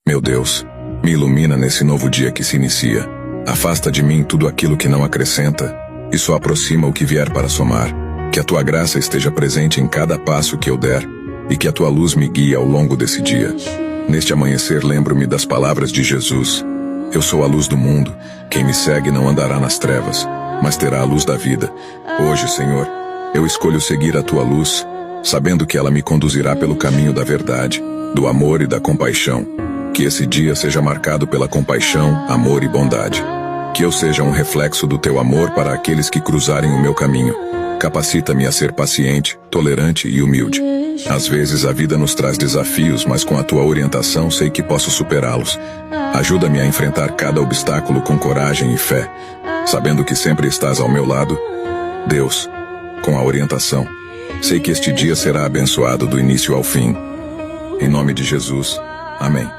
Meu Deus, me ilumina nesse novo dia que se inicia. Afasta de mim tudo aquilo que não acrescenta e só aproxima o que vier para somar. Que a tua graça esteja presente em cada passo que eu der e que a tua luz me guie ao longo desse dia. Neste amanhecer lembro-me das palavras de Jesus. Eu sou a luz do mundo. Quem me segue não andará nas trevas, mas terá a luz da vida. Hoje, Senhor, eu escolho seguir a tua luz, sabendo que ela me conduzirá pelo caminho da verdade, do amor e da compaixão. Que esse dia seja marcado pela compaixão, amor e bondade. Que eu seja um reflexo do teu amor para aqueles que cruzarem o meu caminho. Capacita-me a ser paciente, tolerante e humilde. Às vezes a vida nos traz desafios, mas com a tua orientação sei que posso superá-los. Ajuda-me a enfrentar cada obstáculo com coragem e fé, sabendo que sempre estás ao meu lado. Deus, com a orientação, sei que este dia será abençoado do início ao fim. Em nome de Jesus, amém.